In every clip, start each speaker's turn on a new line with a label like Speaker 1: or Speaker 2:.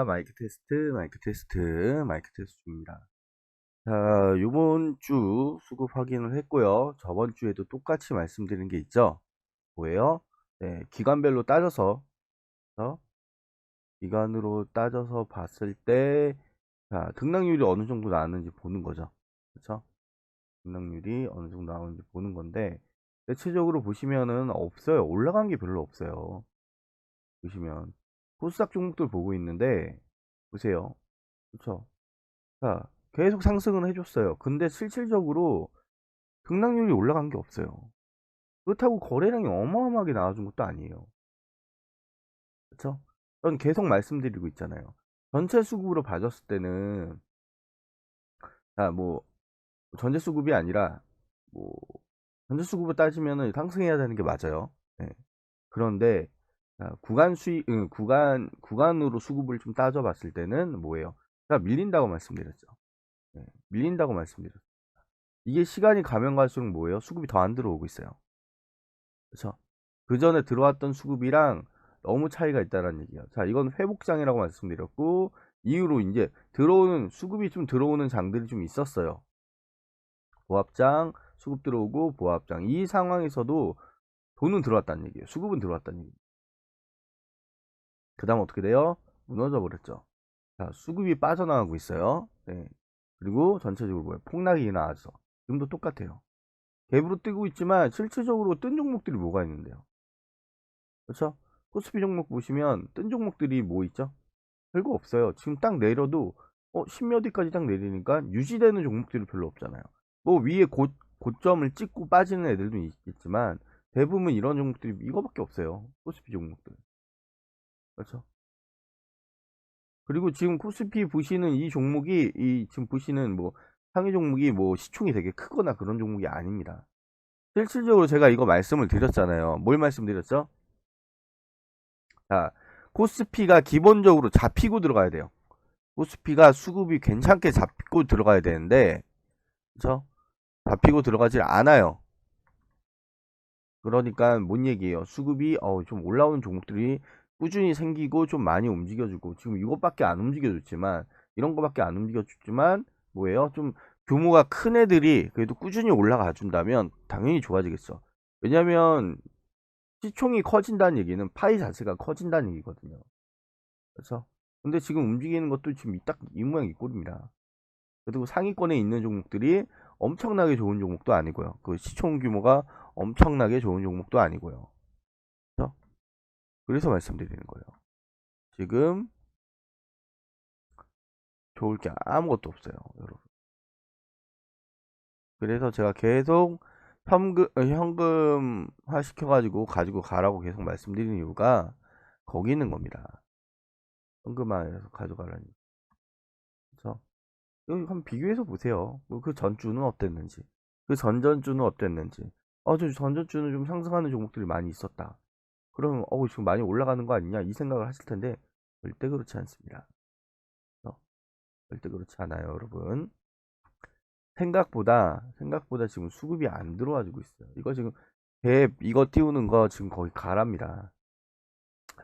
Speaker 1: 마이크 테스트, 마이크 테스트, 마이크 테스트 중입니다. 자, 요번 주 수급 확인을 했고요. 저번 주에도 똑같이 말씀드린 게 있죠. 뭐예요? 네, 기간별로 따져서, 어? 기간으로 따져서 봤을 때, 자, 등락률이 어느 정도 나왔는지 보는 거죠. 그쵸? 등락률이 어느 정도 나오는지 보는 건데, 대체적으로 보시면은 없어요. 올라간 게 별로 없어요. 보시면, 코스닥 종목들 보고 있는데, 보세요. 그쵸? 자, 계속 상승은 해줬어요. 근데 실질적으로 등락률이 올라간 게 없어요. 그렇다고 거래량이 어마어마하게 나와준 것도 아니에요. 그쵸? 전 계속 말씀드리고 있잖아요. 전체 수급으로 봐줬을 때는, 뭐, 전체 수급이 아니라, 뭐, 전체 수급으로 따지면은 상승해야 되는 게 맞아요. 네. 그런데, 구간 구간으로 수급을 좀 따져봤을 때는 뭐예요? 제가 밀린다고 말씀드렸죠. 네, 밀린다고 말씀드렸죠. 이게 시간이 가면 갈수록 뭐예요? 수급이 더 안 들어오고 있어요. 그렇죠? 그 전에 들어왔던 수급이랑 너무 차이가 있다는 얘기예요. 자, 이건 회복장이라고 말씀드렸고, 이후로 이제 들어오는 수급이 좀 들어오는 장들이 좀 있었어요. 보합장, 수급 들어오고 보합장. 이 상황에서도 돈은 들어왔다는 얘기예요. 수급은 들어왔다는 얘기예요. 그 다음 어떻게 돼요? 무너져 버렸죠. 자, 수급이 빠져나가고 있어요. 네. 그리고 전체적으로 뭐예요? 폭락이 나와서 지금도 똑같아요. 갭으로 뜨고 있지만 실질적으로 뜬 종목들이 뭐가 있는데요? 그렇죠? 코스피 종목 보시면 뜬 종목들이 뭐 있죠? 별거 없어요. 지금 딱 내려도 십몇 위까지 딱 내리니까 유지되는 종목들이 별로 없잖아요. 뭐 위에 고점을 찍고 빠지는 애들도 있겠지만 대부분 이런 종목들이 이거밖에 없어요. 코스피 종목들. 그렇죠? 그리고 지금 코스피 보시는 이 종목이 지금 보시는 뭐 상위 종목이 뭐 시총이 되게 크거나 그런 종목이 아닙니다. 실질적으로 제가 이거 말씀을 드렸잖아요. 뭘 말씀드렸죠? 자, 코스피가 기본적으로 잡히고 들어가야 돼요. 코스피가 수급이 괜찮게 잡고 들어가야 되는데, 그쵸? 잡히고 들어가질 않아요. 그러니까 뭔 얘기예요? 수급이 좀 올라오는 종목들이 꾸준히 생기고 좀 많이 움직여주고 지금 이것밖에 안 움직여줬지만 이런 거밖에 안 움직여줬지만 뭐예요? 좀 규모가 큰 애들이 그래도 꾸준히 올라가 준다면 당연히 좋아지겠어. 왜냐면 시총이 커진다는 얘기는 파이 자체가 커진다는 얘기거든요. 그렇죠? 근데 지금 움직이는 것도 지금 딱 이 모양 이 꼴입니다. 그리고 상위권에 있는 종목들이 엄청나게 좋은 종목도 아니고요. 그 시총 규모가 엄청나게 좋은 종목도 아니고요. 그렇죠? 그래서 말씀드리는 거예요. 지금 좋을 게 아무것도 없어요, 여러분. 그래서 제가 계속 현금화 시켜가지고 가지고 가라고 계속 말씀드리는 이유가 거기 있는 겁니다. 현금화해서 가져가라니. 그렇죠? 여기 한번 비교해서 보세요. 그 전주는 어땠는지, 그 전전주는 어땠는지. 저 전전주는 좀 상승하는 종목들이 많이 있었다. 그러면 지금 많이 올라가는 거 아니냐 이 생각을 하실 텐데 절대 그렇지 않습니다. 절대 그렇지 않아요, 여러분. 생각보다 지금 수급이 안 들어와주고 있어요. 이거 지금 배 이거 띄우는 거 지금 거의 가랍니다.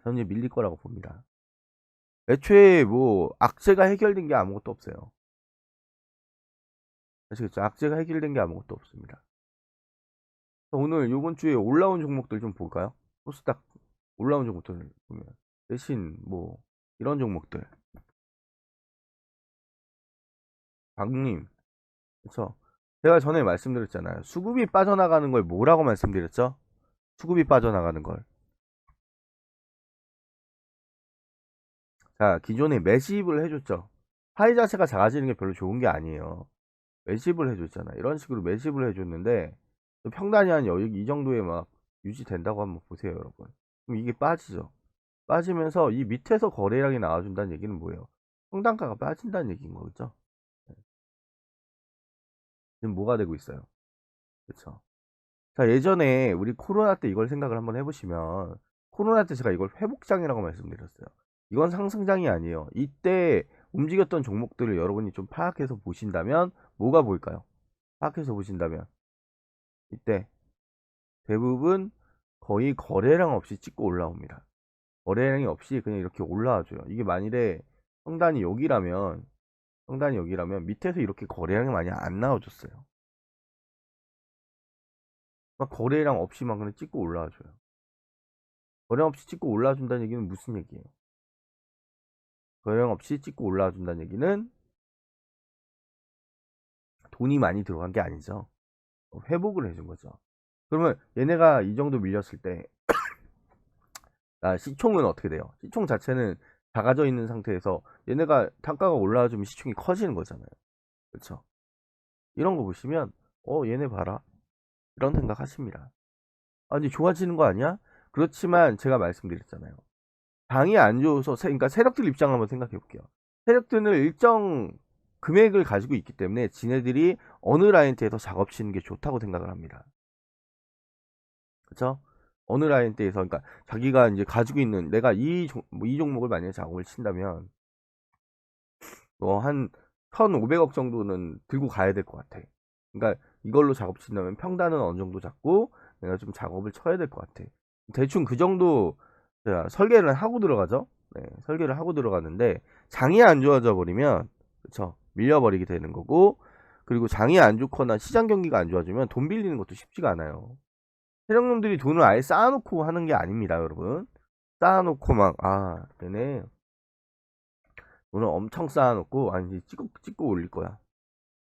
Speaker 1: 현재 밀릴 거라고 봅니다. 애초에 뭐 악재가 해결된 게 아무것도 없어요. 아시겠죠? 악재가 해결된 게 아무것도 없습니다. 오늘 요번 주에 올라온 종목들 좀 볼까요? 코스닥 올라온 종목들 보면 대신 뭐 이런 종목들 박님 그쵸? 제가 전에 말씀드렸잖아요. 수급이 빠져나가는 걸 뭐라고 말씀드렸죠? 수급이 빠져나가는 걸. 자, 기존에 매집을 해줬죠. 파이 자체가 작아지는 게 별로 좋은 게 아니에요. 매집을 해줬잖아. 이런 식으로 매집을 해줬는데 평단이 한 여기 이 정도에 막 유지된다고 한번 보세요, 여러분. 그럼 이게 빠지죠. 빠지면서 이 밑에서 거래량이 나와준다는 얘기는 뭐예요? 평단가가 빠진다는 얘기인 거죠. 네. 지금 뭐가 되고 있어요? 그렇죠. 자, 예전에 우리 코로나 때 이걸 생각을 한번 해보시면 코로나 때 제가 이걸 회복장이라고 말씀드렸어요. 이건 상승장이 아니에요. 이때 움직였던 종목들을 여러분이 좀 파악해서 보신다면 뭐가 보일까요? 파악해서 보신다면 이때 대부분 거의 거래량 없이 찍고 올라옵니다. 거래량이 없이 그냥 이렇게 올라와줘요. 이게 만일에 성단이 여기라면 밑에서 이렇게 거래량이 많이 안 나와줬어요. 막 거래량 없이 막 그냥 찍고 올라와줘요. 거래량 없이 찍고 올라와준다는 얘기는 무슨 얘기예요? 거래량 없이 찍고 올라와준다는 얘기는 돈이 많이 들어간 게 아니죠. 회복을 해준 거죠. 그러면 얘네가 이 정도 밀렸을 때 시총은 어떻게 돼요? 시총 자체는 작아져 있는 상태에서 얘네가 단가가 올라와주면 시총이 커지는 거잖아요. 그렇죠? 이런 거 보시면 얘네 봐라 이런 생각 하십니다. 아니 좋아지는 거 아니야? 그렇지만 제가 말씀드렸잖아요. 방이 안 좋아서 그러니까 세력들 입장 한번 생각해 볼게요. 세력들은 일정 금액을 가지고 있기 때문에 지네들이 어느 라인대에서 작업 치는 게 좋다고 생각을 합니다. 그렇죠? 어느 라인대에서 그러니까 자기가 이제 가지고 있는 내가 이 종목을 만약에 작업을 친다면 한 1,500억 정도는 들고 가야 될 것 같아. 그러니까 이걸로 작업 친다면 평단은 어느 정도 잡고 내가 좀 작업을 쳐야 될 것 같아. 대충 그 정도 설계를 하고 들어가죠. 네, 설계를 하고 들어가는데 장이 안 좋아져 버리면 그쵸 밀려버리게 되는 거고 그리고 장이 안 좋거나 시장 경기가 안 좋아지면 돈 빌리는 것도 쉽지가 않아요. 세력놈들이 돈을 아예 쌓아놓고 하는 게 아닙니다, 여러분. 쌓아놓고 얘네 돈을 엄청 쌓아놓고 아니 찍고 올릴 거야.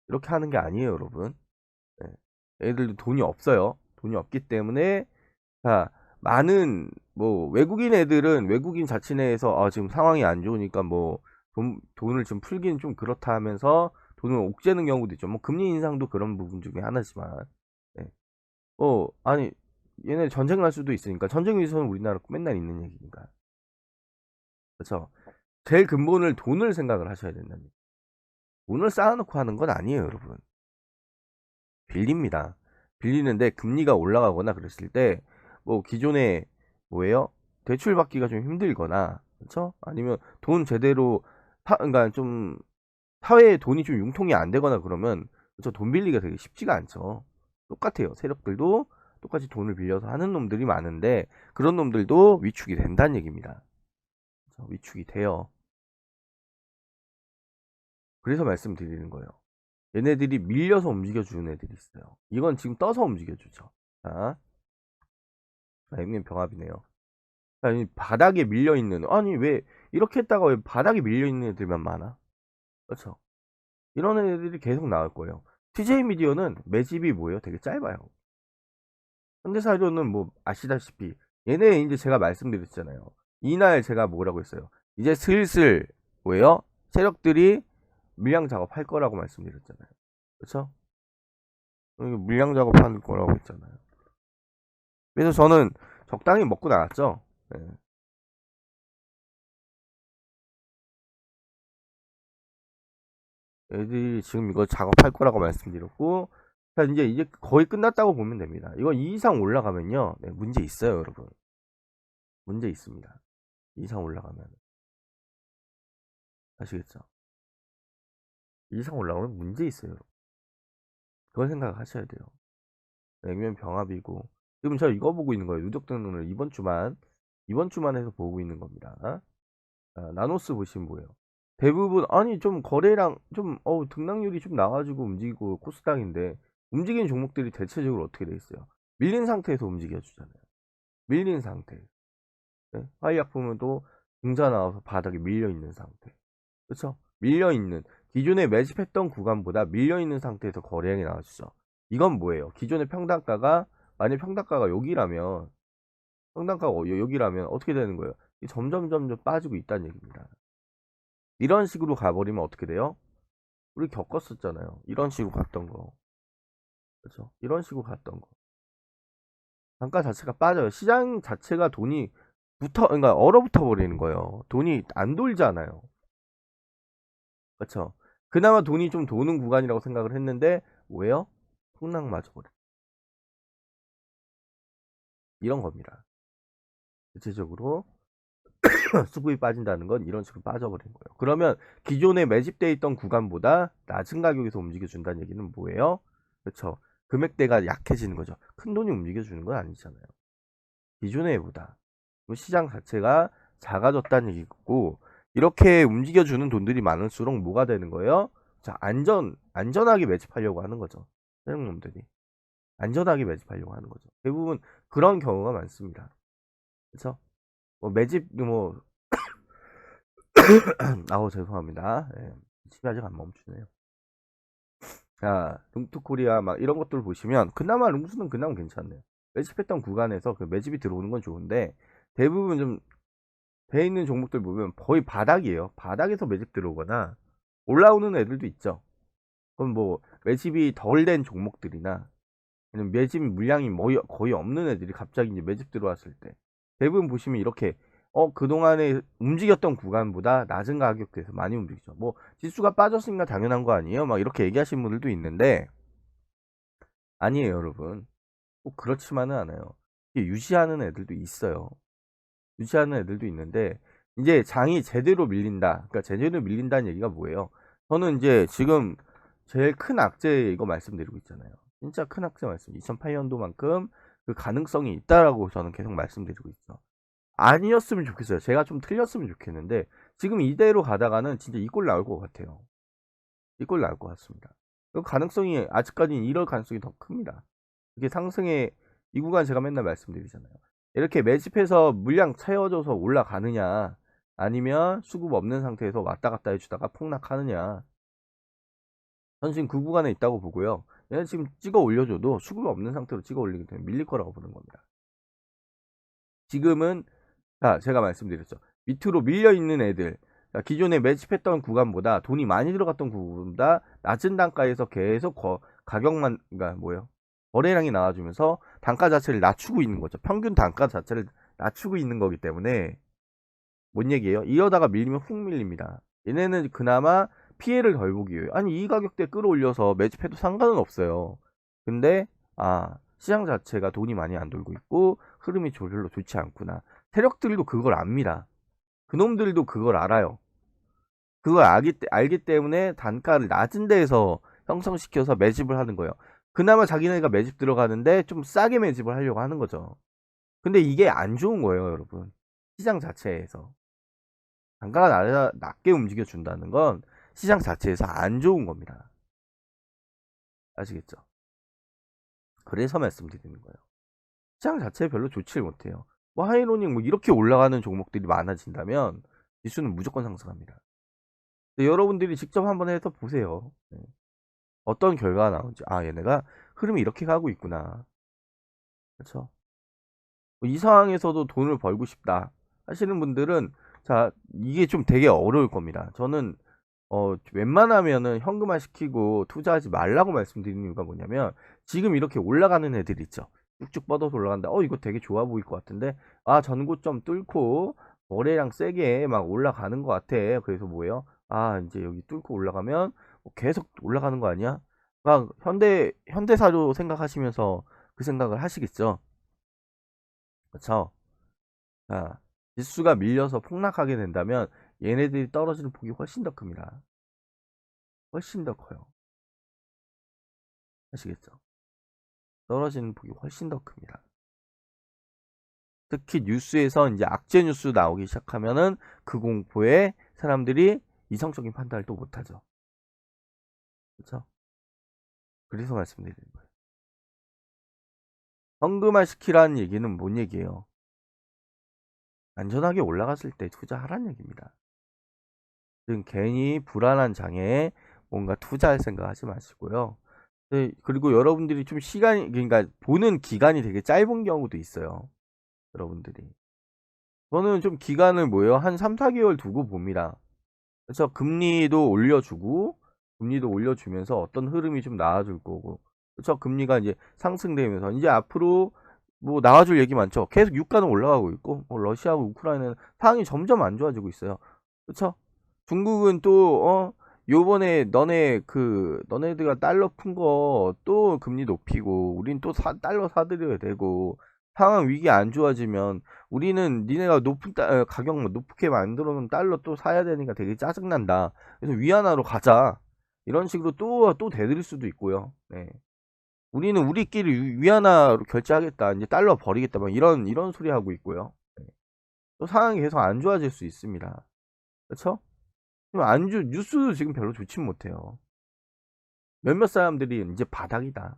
Speaker 1: 이렇게 하는 게 아니에요, 여러분. 네. 애들도 돈이 없어요. 돈이 없기 때문에 자 많은 뭐 외국인 애들은 외국인 자치내에서 지금 상황이 안 좋으니까 뭐 돈을 좀 풀기는 좀 그렇다 하면서 돈을 옥죄는 경우도 있죠. 뭐 금리 인상도 그런 부분 중에 하나지만 네. 아니 얘네 전쟁 날 수도 있으니까 전쟁 위해서는 우리나라 맨날 있는 얘기니까 그렇죠. 제일 근본을 돈을 생각을 하셔야 된다는 얘기. 돈을 쌓아놓고 하는 건 아니에요, 여러분. 빌립니다. 빌리는데 금리가 올라가거나 그랬을 때 뭐 기존에 뭐예요? 대출 받기가 좀 힘들거나 그렇죠? 아니면 돈 제대로 그러니까 좀 사회에 돈이 좀 융통이 안 되거나 그러면 그렇죠? 돈 빌리기가 되게 쉽지가 않죠. 똑같아요. 세력들도 똑같이 돈을 빌려서 하는 놈들이 많은데 그런 놈들도 위축이 된다는 얘기입니다. 그렇죠? 위축이 돼요. 그래서 말씀드리는 거예요. 얘네들이 밀려서 움직여주는 애들이 있어요. 이건 지금 떠서 움직여주죠. 자, 형님 병합이네요. 자, 이 바닥에 밀려있는, 아니, 왜, 이렇게 했다가 왜 바닥에 밀려있는 애들만 많아? 그렇죠. 이런 애들이 계속 나올 거예요. TJ 미디어는 매집이 뭐예요? 되게 짧아요. 현대사료는 뭐, 아시다시피, 얘네 이제 제가 말씀드렸잖아요. 이날 제가 뭐라고 했어요? 이제 슬슬, 뭐예요? 세력들이 물량 작업할 거라고 말씀드렸잖아요. 그렇죠? 물량 작업하는 거라고 했잖아요. 그래서 저는 적당히 먹고 나갔죠. 네. 애들이 지금 이거 작업할 거라고 말씀드렸고, 자, 이제 거의 끝났다고 보면 됩니다. 이거 2 이상 올라가면요. 네, 문제 있어요, 여러분. 문제 있습니다. 2 이상 올라가면. 아시겠죠? 2 이상 올라가면 문제 있어요, 여러분. 그걸 생각하셔야 돼요. 냉면 병합이고. 지금 저 이거 보고 있는 거예요. 누적 등록을 이번 주만 해서 보고 있는 겁니다. 나노스 보시면 뭐예요? 대부분 아니 좀 거래량 좀 등락률이 좀 나와주고 움직이고 코스닥인데 움직이는 종목들이 대체적으로 어떻게 돼 있어요? 밀린 상태에서 움직여 주잖아요. 밀린 상태. 네? 화이약품은 또 등자 나와서 바닥에 밀려 있는 상태. 그렇죠? 밀려 있는 기존에 매집했던 구간보다 밀려 있는 상태에서 거래량이 나와주죠. 이건 뭐예요? 기존의 평단가가 만약 평단가가 여기라면 어떻게 되는 거예요? 점점 빠지고 있다는 얘기입니다. 이런 식으로 가버리면 어떻게 돼요? 우리 겪었었잖아요. 이런 식으로 갔던 거. 그렇죠? 이런 식으로 갔던 거. 단가 자체가 빠져요. 시장 자체가 돈이 그러니까 얼어붙어 버리는 거예요. 돈이 안 돌잖아요. 그렇죠? 그나마 돈이 좀 도는 구간이라고 생각을 했는데 왜요? 폭락 맞아버려. 이런 겁니다. 대체적으로 수급이 빠진다는 건 이런 식으로 빠져버린 거예요. 그러면 기존에 매집돼 있던 구간보다 낮은 가격에서 움직여준다는 얘기는 뭐예요? 그렇죠. 금액대가 약해지는 거죠. 큰 돈이 움직여주는 건 아니잖아요. 기존의 애보다. 시장 자체가 작아졌다는 얘기고, 이렇게 움직여주는 돈들이 많을수록 뭐가 되는 거예요? 자, 안전하게 매집하려고 하는 거죠. 세력놈들이. 안전하게 매집하려고 하는 거죠. 대부분 그런 경우가 많습니다. 그쵸? 뭐 매집, 아우, 죄송합니다. 예, 집이 아직 안 멈추네요. 자, 룽투코리아 막 이런 것들 보시면 그나마 룽수는 그나마 괜찮네요. 매집했던 구간에서 그 매집이 들어오는 건 좋은데, 대부분 좀 돼 있는 종목들 보면 거의 바닥이에요. 바닥에서 매집 들어오거나 올라오는 애들도 있죠. 그럼 뭐 매집이 덜 된 종목들이나 아니면 매집 물량이 거의 없는 애들이 갑자기 이제 매집 들어왔을 때 대부분 보시면 이렇게 그동안에 움직였던 구간보다 낮은 가격대에서 많이 움직이죠. 뭐 지수가 빠졌으니까 당연한 거 아니에요? 막 이렇게 얘기하시는 분들도 있는데, 아니에요, 여러분. 꼭 그렇지만은 않아요. 이게 유지하는 애들도 있어요. 유지하는 애들도 있는데, 이제 장이 제대로 밀린다. 그러니까 제대로 밀린다는 얘기가 뭐예요? 저는 이제 지금 제일 큰 악재 이거 말씀드리고 있잖아요. 진짜 큰 악재 말씀. 2008년도만큼 그 가능성이 있다라고 저는 계속 말씀드리고 있죠. 아니었으면 좋겠어요. 제가 좀 틀렸으면 좋겠는데, 지금 이대로 가다가는 진짜 이 꼴 나올 것 같아요. 이 꼴 나올 것 같습니다. 그 가능성이, 아직까지는 이럴 가능성이 더 큽니다. 이게 상승의, 이 구간 제가 맨날 말씀드리잖아요. 이렇게 매집해서 물량 채워져서 올라가느냐, 아니면 수급 없는 상태에서 왔다 갔다 해주다가 폭락하느냐. 전 지금 그 구간에 있다고 보고요. 얘는 지금 찍어 올려줘도 수급이 없는 상태로 찍어 올리기 때문에 밀릴 거라고 보는 겁니다. 지금은, 자, 제가 말씀드렸죠. 밑으로 밀려 있는 애들, 자, 기존에 매집했던 구간보다 돈이 많이 들어갔던 구간보다 낮은 단가에서 계속 가격만, 그러니까 뭐예요? 거래량이 나와주면서 단가 자체를 낮추고 있는 거죠. 평균 단가 자체를 낮추고 있는 거기 때문에 뭔 얘기예요? 이러다가 밀리면 훅 밀립니다. 얘네는 그나마 피해를 덜 보기 위해, 아니 이 가격대 끌어올려서 매집해도 상관은 없어요. 근데 시장 자체가 돈이 많이 안 돌고 있고 흐름이 별로 좋지 않구나. 세력들도 그걸 압니다. 그놈들도 그걸 알아요. 그걸 알기 때문에 단가를 낮은 데에서 형성시켜서 매집을 하는 거예요. 그나마 자기네가 매집 들어가는데 좀 싸게 매집을 하려고 하는 거죠. 근데 이게 안 좋은 거예요, 여러분. 시장 자체에서. 단가가 낮게 움직여 준다는 건 시장 자체에서 안 좋은 겁니다. 아시겠죠? 그래서 말씀드리는 거예요. 시장 자체 별로 좋지 못해요. 뭐 하이로닝 뭐 이렇게 올라가는 종목들이 많아진다면 지수는 무조건 상승합니다. 여러분들이 직접 한번 해서 보세요. 네. 어떤 결과가 나오는지. 얘네가 흐름이 이렇게 가고 있구나. 그렇죠? 이 상황에서도 돈을 벌고 싶다 하시는 분들은, 자, 이게 좀 되게 어려울 겁니다. 저는 웬만하면은 현금화 시키고 투자하지 말라고 말씀드리는 이유가 뭐냐면, 지금 이렇게 올라가는 애들 있죠. 쭉쭉 뻗어서 올라간다. 이거 되게 좋아 보일 것 같은데, 전고점 뚫고 거래량 세게 막 올라가는 것 같아. 그래서 뭐예요? 이제 여기 뚫고 올라가면 계속 올라가는 거 아니야? 막 현대사로 생각하시면서 그 생각을 하시겠죠. 그렇죠? 자, 지수가 밀려서 폭락하게 된다면 얘네들이 떨어지는 폭이 훨씬 더 큽니다. 훨씬 더 커요. 아시겠죠? 떨어지는 폭이 훨씬 더 큽니다. 특히 뉴스에서 이제 악재 뉴스 나오기 시작하면은 그 공포에 사람들이 이성적인 판단을 또 못하죠. 그렇죠? 그래서 말씀드리는 거예요. 현금화 시키라는 얘기는 뭔 얘기예요? 안전하게 올라갔을 때 투자하라는 얘기입니다. 지금 괜히 불안한 장에 뭔가 투자할 생각하지 마시고요. 네, 그리고 여러분들이 좀 그러니까 보는 기간이 되게 짧은 경우도 있어요. 여러분들이. 저는 좀 기간을 뭐예요? 한 3, 4개월 두고 봅니다. 그래서 금리도 올려주면서 어떤 흐름이 좀 나와줄 거고. 그렇죠? 금리가 이제 상승되면서 이제 앞으로 뭐 나와줄 얘기 많죠. 계속 유가는 올라가고 있고, 러시아하고 우크라이나는 상황이 점점 안 좋아지고 있어요. 그렇죠? 중국은 또 요번에 너네들가 달러 푼 거 또 금리 높이고 우린 또 달러 사들여야 되고, 상황 위기 안 좋아지면 우리는 니네가 높은 가격 높게 만들어 놓은 달러 또 사야 되니까 되게 짜증난다. 그래서 위안화로 가자. 이런 식으로 또 대들일 수도 있고요. 네. 우리는 우리끼리 위안화로 결제하겠다. 이제 달러 버리겠다. 막 이런 소리 하고 있고요. 네. 또 상황이 계속 안 좋아질 수 있습니다. 그렇죠? 뉴스도 지금 별로 좋지 못해요. 몇몇 사람들이 이제 바닥이다.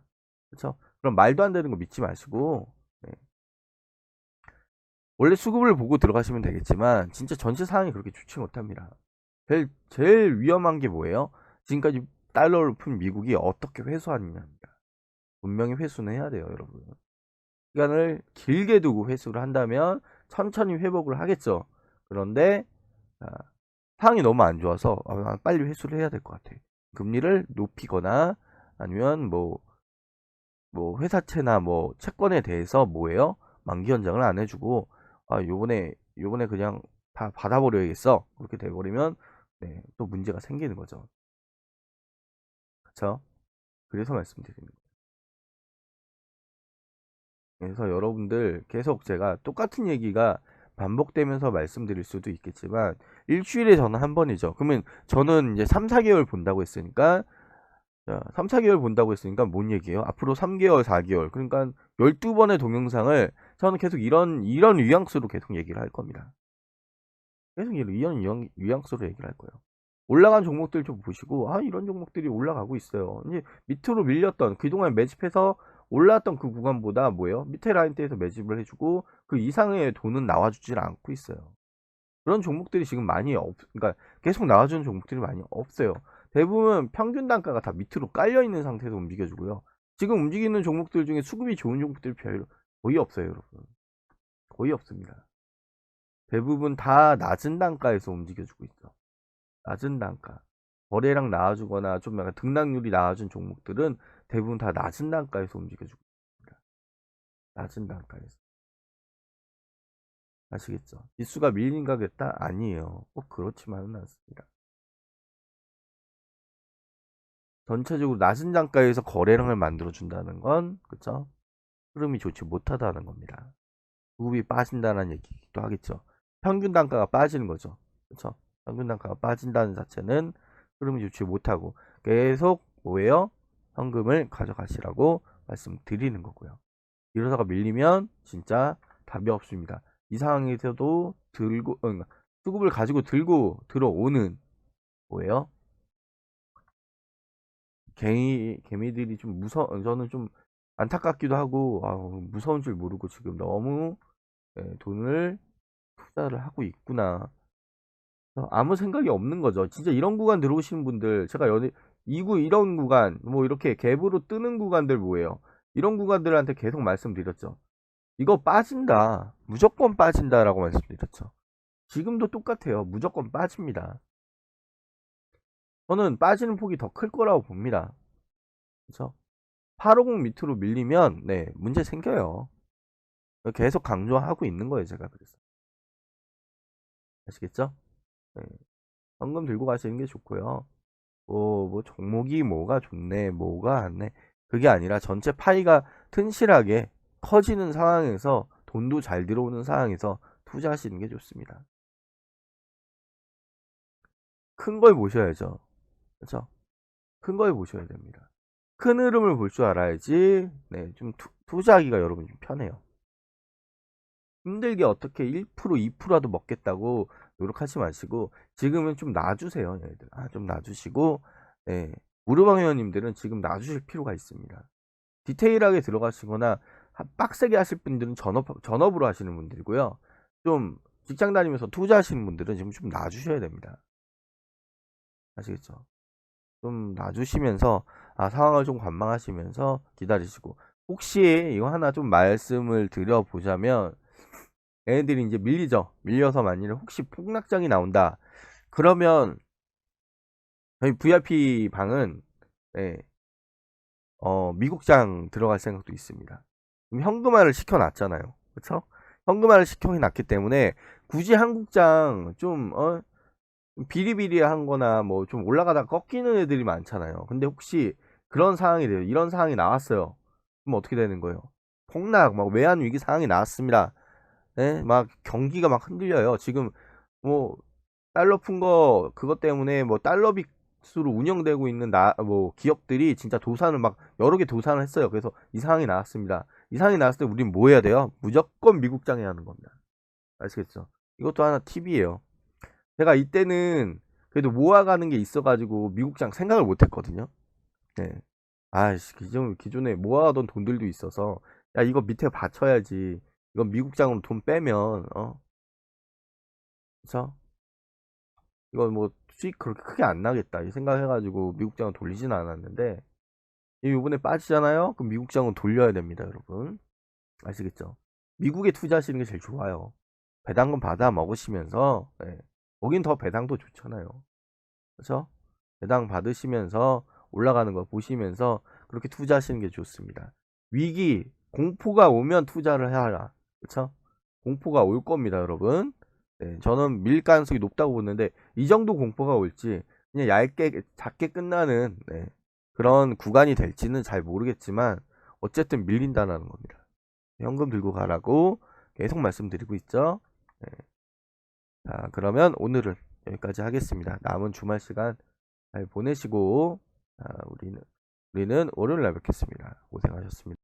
Speaker 1: 그렇죠? 그럼 말도 안 되는 거 믿지 마시고, 네. 원래 수급을 보고 들어가시면 되겠지만 진짜 전체 상황이 그렇게 좋지 못합니다. 제일 위험한 게 뭐예요? 지금까지 달러를 푼 미국이 어떻게 회수하느냐입니다. 분명히 회수는 해야 돼요, 여러분. 시간을 길게 두고 회수를 한다면 천천히 회복을 하겠죠. 그런데 상황이 너무 안 좋아서 빨리 회수를 해야 될 것 같아. 금리를 높이거나 아니면 뭐 회사채나 뭐 채권에 대해서 뭐예요? 만기 연장을 안 해주고 요번에 그냥 다 받아버려야겠어. 그렇게 돼버리면 네, 또 문제가 생기는 거죠. 그쵸? 그래서 말씀드리는 거예요. 그래서 여러분들 계속 제가 똑같은 얘기가 반복되면서 말씀드릴 수도 있겠지만 일주일에 저는 한 번이죠. 그러면 저는 이제 3, 4개월 본다고 했으니까 3, 4개월 본다고 했으니까 뭔 얘기예요? 앞으로 3개월, 4개월. 그러니까 12번의 동영상을 저는 계속 이런 뉘앙스로 계속 얘기를 할 겁니다. 계속 이런 뉘앙스로 얘기를 할 거예요. 올라간 종목들 좀 보시고 이런 종목들이 올라가고 있어요. 이제 밑으로 밀렸던 그동안 매집해서 올라왔던 그 구간보다 뭐예요? 밑에 라인대에서 매집을 해주고 그 이상의 돈은 나와주질 않고 있어요. 그런 종목들이 지금 그러니까 계속 나와주는 종목들이 많이 없어요. 대부분 평균 단가가 다 밑으로 깔려 있는 상태에서 움직여주고요. 지금 움직이는 종목들 중에 수급이 좋은 종목들이 거의 없어요, 여러분. 거의 없습니다. 대부분 다 낮은 단가에서 움직여주고 있어. 낮은 단가. 거래량 나와주거나 좀 약간 등락률이 나와준 종목들은 대부분 다 낮은 단가에서 움직여주고 있습니다. 낮은 단가에서. 아시겠죠? 지수가 밀린 가겠다? 아니에요. 꼭 그렇지만은 않습니다. 전체적으로 낮은 단가에서 거래량을 만들어준다는 건, 그쵸? 흐름이 좋지 못하다는 겁니다. 수급이 빠진다는 얘기기도 하겠죠. 평균 단가가 빠지는 거죠. 그쵸? 평균 단가가 빠진다는 자체는 흐름이 좋지 못하고 계속 뭐예요? 현금을 가져가시라고 말씀드리는 거고요. 이러다가 밀리면 진짜 답이 없습니다. 이 상황에서도 수급을 가지고 들고 들어오는 뭐예요? 개미들이 좀 저는 좀 안타깝기도 하고 무서운 줄 모르고 지금 너무 돈을 투자를 하고 있구나. 아무 생각이 없는 거죠. 진짜 이런 구간 들어오시는 분들, 제가 이런 구간, 뭐 이렇게 갭으로 뜨는 구간들 뭐예요? 이런 구간들한테 계속 말씀드렸죠. 이거 빠진다. 무조건 빠진다라고 말씀드렸죠. 지금도 똑같아요. 무조건 빠집니다. 저는 빠지는 폭이 더 클 거라고 봅니다. 그렇죠? 850 밑으로 밀리면 네, 문제 생겨요. 계속 강조하고 있는 거예요, 제가. 그래서. 아시겠죠? 네. 현금 들고 가시는 게 좋고요. 뭐 종목이 뭐가 좋네, 뭐가 안 네. 그게 아니라 전체 파이가 튼실하게 커지는 상황에서 돈도 잘 들어오는 상황에서 투자하시는 게 좋습니다. 큰 걸 보셔야죠. 그렇죠? 큰 걸 보셔야 됩니다. 큰 흐름을 볼 줄 알아야지 네, 좀 투자하기가 여러분 좀 편해요. 힘들게 어떻게 1% 2%라도 먹겠다고 노력하지 마시고 지금은 좀 놔주세요, 얘들. 좀 놔주시고 네, 무르방 회원님들은 지금 놔주실 필요가 있습니다. 디테일하게 들어가시거나 빡세게 하실 분들은 전업으로 하시는 분들이고요. 좀 직장 다니면서 투자하시는 분들은 지금 좀 놔주셔야 됩니다. 아시겠죠? 좀 놔주시면서 상황을 좀 관망하시면서 기다리시고 혹시 이거 하나 좀 말씀을 드려보자면 얘네들이 이제 밀리죠. 밀려서 만일에 혹시 폭락장이 나온다. 그러면 저희 VIP 방은 네, 미국장 들어갈 생각도 있습니다. 현금화를 시켜놨잖아요. 그쵸? 현금화를 시켜놨기 때문에 굳이 한국장 좀 비리비리한 거나 뭐 좀 올라가다가 꺾이는 애들이 많잖아요. 근데 혹시 그런 상황이 돼요. 이런 상황이 나왔어요. 그럼 어떻게 되는 거예요? 폭락, 막 외환 위기 상황이 나왔습니다. 네? 막 경기가 막 흔들려요. 지금 뭐 달러 푼 거 그것 때문에 뭐 달러 빚으로 운영되고 있는 뭐 기업들이 진짜 도산을 막 여러 개 도산을 했어요. 그래서 이 상황이 나왔습니다. 이 상황이 나왔을 때 우린 뭐 해야 돼요? 무조건 미국장에 하는 겁니다. 아시겠죠? 이것도 하나 팁이에요. 제가 이때는 그래도 모아가는 게 있어가지고 미국장 생각을 못했거든요. 네. 아이씨, 기존에 모아둔 돈들도 있어서, 야, 이거 밑에 받쳐야지. 이건 미국장으로 돈 빼면, 그쵸? 이건 뭐 수익 그렇게 크게 안 나겠다. 이 생각해가지고 미국장을 돌리진 않았는데, 이번에 빠지잖아요? 그럼 미국장은 돌려야 됩니다, 여러분. 아시겠죠? 미국에 투자하시는 게 제일 좋아요. 배당금 받아 먹으시면서, 네. 거긴 더 배당도 좋잖아요. 그쵸? 배당 받으시면서 올라가는 거 보시면서 그렇게 투자하시는 게 좋습니다. 위기, 공포가 오면 투자를 해라. 그쵸? 공포가 올 겁니다, 여러분. 네, 저는 밀 가능성이 높다고 보는데 이 정도 공포가 올지 그냥 얇게 작게 끝나는 그런 구간이 될지는 잘 모르겠지만 어쨌든 밀린다는 겁니다. 현금 들고 가라고 계속 말씀드리고 있죠. 네. 자, 그러면 오늘은 여기까지 하겠습니다. 남은 주말 시간 잘 보내시고 우리는 월요일 날 뵙겠습니다. 고생하셨습니다.